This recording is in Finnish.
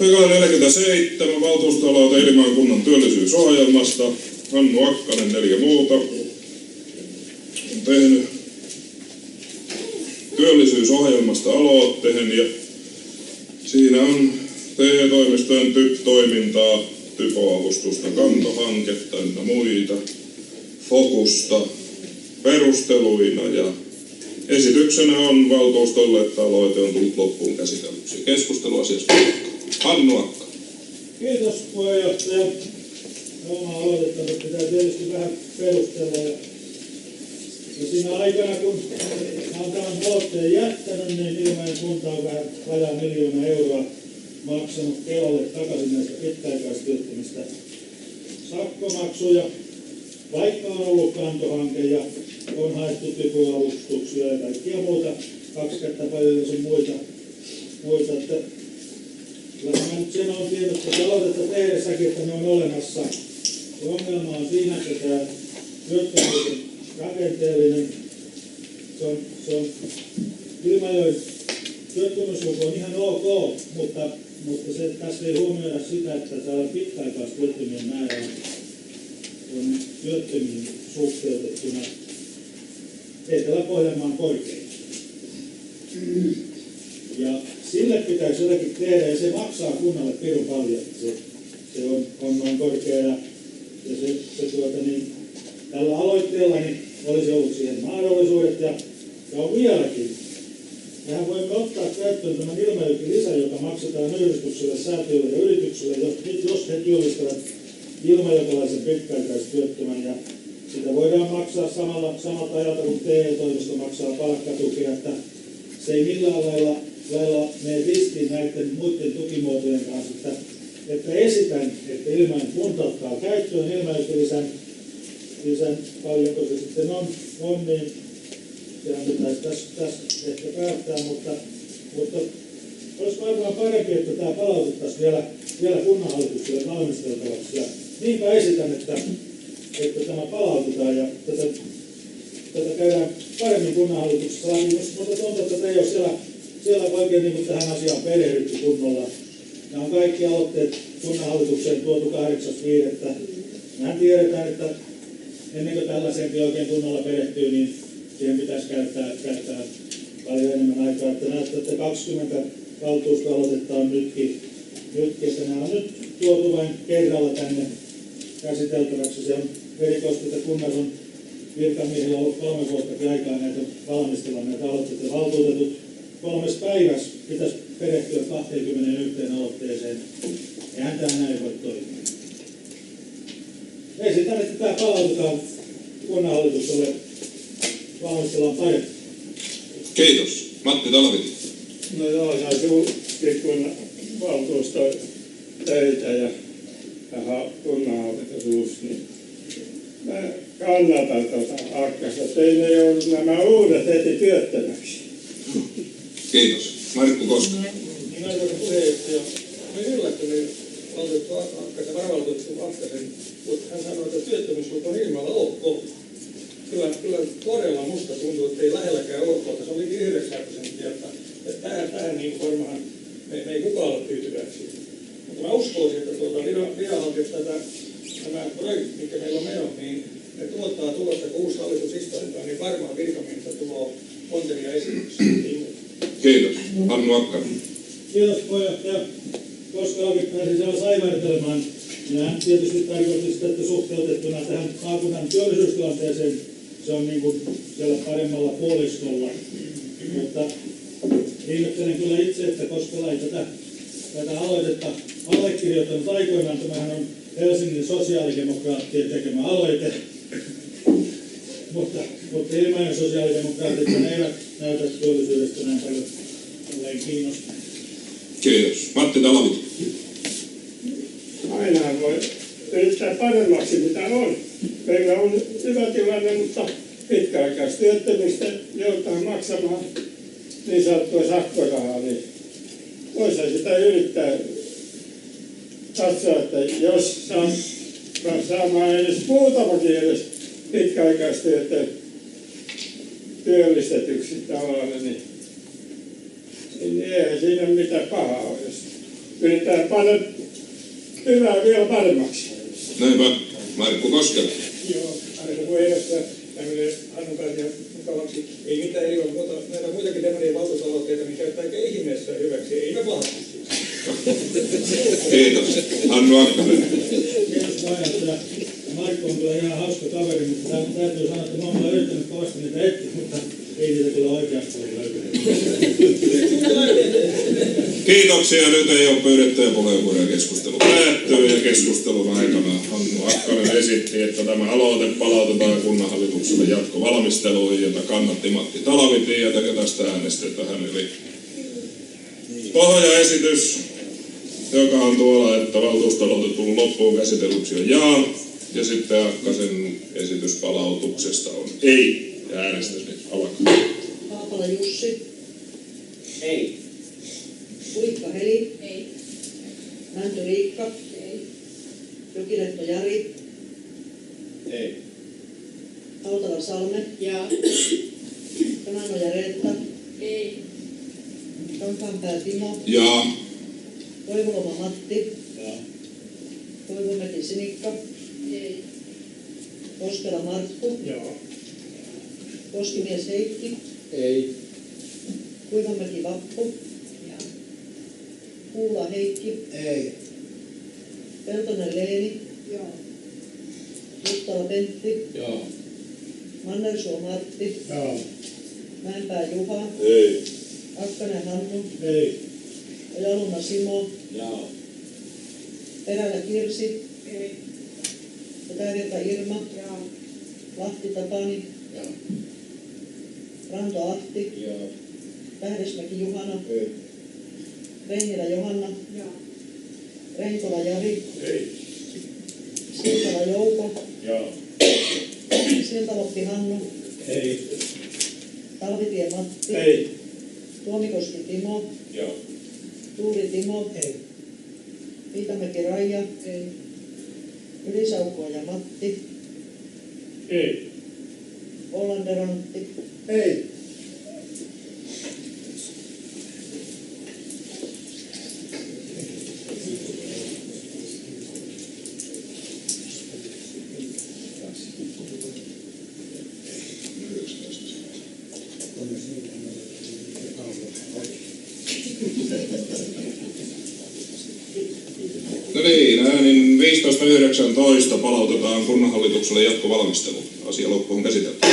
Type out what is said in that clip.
Pykälä 47 valtuustoaloite Elimaan kunnan työllisyysohjelmasta. Hannu Akkanen 4 muuta on tehnyt työllisyysohjelmasta aloitteen ja siinä on TE-toimistojen TYP-toimintaa, typoavustusta, kantohanketta ja muita, fokusta perusteluina ja esityksenä on valtuustolle, että aloite on tullut loppuun käsitellyksi. Keskustelu asiasta. Hannu Akka. Kiitos puheenjohtaja. Oma aloitetta pitää tietysti vähän perustella. Ja siinä aikana, kun olen tämän aloitteen jättänyt, niin Ilmajoen kunta on vähän vajaa 1 000 000 euroa maksanut Kelalle takaisin näistä pitkäaikaistyöttömistä sakkomaksuja. Vaikka on ollut kantohanke ja on haettu typoavustuksia ja kaikkia muuta, 2 kertaa paljon sun muita. Että kyllä mä nyt sen olen tiennyt, että aloitetta tehdessäkin, että ne on olemassa. Se ongelma on siinä, että tämä työttömyys on rakenteellinen. Se on Ilmajoen työttömyysluku on ihan ok, mutta se, tässä ei huomioida sitä, että täällä pitkäaikaistyöttömien määrä on työttömiin suhteutettuna Etelä-Pohjanmaan korkein. Ja sille pitäisi jotakin tehdä, ja se maksaa kunnalle pirun paljon. Se on noin korkea, ja tällä aloitteella niin olisi ollut siihen mahdollisuudet, ja on vieläkin. Mehän voimme ottaa käyttöön tämän Ilmajoki-lisän, joka maksetaan yhdistykselle, säätiölle ja yritykselle, jos he työllistävät ilmajokalaisen pitkäaikaistyöttömän. Ja sitä voidaan maksaa samalta ajalta, kun TE-toimisto maksaa palkkatukea, että se ei millään lailla mene ristiin näiden muiden tukimuotojen kanssa. Että esitän, että Ilmajoen kunta ottaa käyttöön Ilmajoki-lisän, paljonko se sitten on niin sehän pitäisi tässä ehkä päättää, mutta olisi varmaan parempi, että tämä palautettaisiin vielä kunnanhallitukselle valmisteltavaksi. Ja niinpä esitän, että tämä palautetaan ja tätä käydään paremmin kunnanhallituksessa läpi. Mutta tuntuu, että te ei ole siellä oikein niin kuin tähän asiaan perehdytty kunnolla. Nämä on kaikki aloitteet kunnanhallitukseen tuotu 8.5. Mehän tiedetään, että ennen kuin tällaiseenkin oikein kunnolla perehtyy, niin siihen pitäisi käyttää paljon enemmän aikaa. Että näette, että 20 valtuustoaloitetta on nytkin, että nämä on nyt tuotu vain kerralla tänne käsiteltäväksi. Se on erikoista, että kunnassa on virkamiehillä ollut 3 vuottakin aikaa näitä valmistella näitä aloitteita. Valtuutetut 3 päivässä pitäisi perehtyä 21 aloitteeseen. Eihän tämä näin voi toimia. Esitän, että tämä palautetaan kunnanhallitukselle. Valmistellaan paremmin. Kiitos. Matti Talviti. No joo, saisi pikkuinen valtuusto töitä ja vähän kunnanhallitusuus, niin mä kannatan Akkasta, että ei ne joudu nämä uudet heti työttömäksi. Kiitos. Markku Koska. Arvoisa puheenjohtaja, olen yllättynyt valtuutettu Akkasen, varavaltuutettu Akkasen, mutta hän sanoi, että työttömyysluku on ilmalla ok. Kyllä todella musta tuntuu, että ei lähelläkään ok, se oli 9%, että tähän niin varmaan me ei kukaan ole tyytyväisiä. Mutta mä uskoisin, että viranhaltijasta tämä projekti, mikä meillä on meno, niin ne tuottaa tulosta, kun uusi hallitus istutetaan, niin varmaan virkamiehistä tuo pontevia esityksiä. Kiitos. Hannu Akkanen. Kiitos puheenjohtaja. Koska oikein pääsin siellä saivartelemaan, hän tietysti tarkoitti sitä, että suhteutettuna tähän maakunnan työllisyystilanteeseen se on niin kuin siellä paremmalla puoliskolla. Mutta ihmettelen kyllä itse, että Koskela ei tätä aloitetta allekirjoittanut aikoinaan. Tämähän on Helsingin sosiaalidemokraattien tekemä aloite. Mutta Ilmajoen sosiaalidemokraatit eivät näytä työllisyydestä näin paljon olleen kiinnostunut. Kiitos. Matti Talviti. Aina voi yrittää paremmaksi mitä on. Meillä on hyvä tilanne, mutta pitkäaikaistyöttömistä joudutaan maksamaan niin sanottua sakkorahaa, niin voisi sitä yrittää katsoa, että jos saamaan edes muutamakin edes pitkäaikaistyötä työllistetyksi tavallaan, niin eihän siinä mitään pahaa ole, jos yritetään panna hyvää vielä paremmaksi. Näinpä. Markku Koskela. Joo, arvoisa puheenjohtaja, tämmöinen Hannu Karja mukavaksi. Ei mitään ilman muuta, näitä muitakin demonien valtuustoaloitteita, niin käyttää aika ihmeessä hyväksi. Ei me vastusti. Kiitos. Hannu Akkanen. Kiitos puheenjohtaja. Markku on kyllä ihan hauska kaveri, mutta täytyy sanoa, että mä oon yrittänyt kovasti niitä etsiä, mutta ei niitä kyllä oikeasti ole löytynyt. Kiitoksia. Nyt ei ole pyydettyjä puheenvuoroja. Keskustelu päättyy ja keskustelun aikana Hannu Akkanen esitti, että tämä aloite palautetaan kunnanhallitukselle jatkovalmisteluun, jota kannatti Matti Talvitie ja tästä äänestetään. Eli pohjaesitys, joka on tuolla, että valtuusto-aloite tullut loppuun käsitellyksi on jaa, ja sitten Akkasen esitys palautuksesta on ei, ja äänestys nyt alkaa. Haapala Jussi. Ei. Kuikka Heli. Ei. Mänty Riikka. Ei. Jokilehto Jari. Ei. Hautala Salme. Ja. Kananoja Reetta. Ei. Kankaanpää Timo. Ja Toivoloma Matti. Ja. Toivomäki Sinikka. Ei. Koskela Markku. Joo. Koskimies Heikki. Ei. Kuivamäki Vappu. Ja. Kuula Heikki. Ei. Peltonen Leeni. Joo. Juttala Pentti. Joo. Mannersuo Martti. Joo. Mäenpää Juha. ei. Akkanen Hannu. Ei. Ojaluna Simo. Joo. Perälä Kirsi. Ei. Etävirta Irma. Joo. Lahti Tapani. Joo. Ranto Ahti. Joo. Tähdesmäki Juhana. Ei. Reinilä Johanna. Joo. Renkola Jari. Ei. Siltala Jouko. Joo. Siltaloppi Hannu. Ei. Talvitie Matti. Ei. Tuomikoski Timo. Joo. Tuuli Timo. Ei. Viitamäki Raija. Ei. Ylisaukko ja Matti. Ei. Ollander Antti. Ei. No niin, äänin 15.19 palautetaan kunnanhallitukselle jatkovalmistelu. Asia loppuun käsitelty.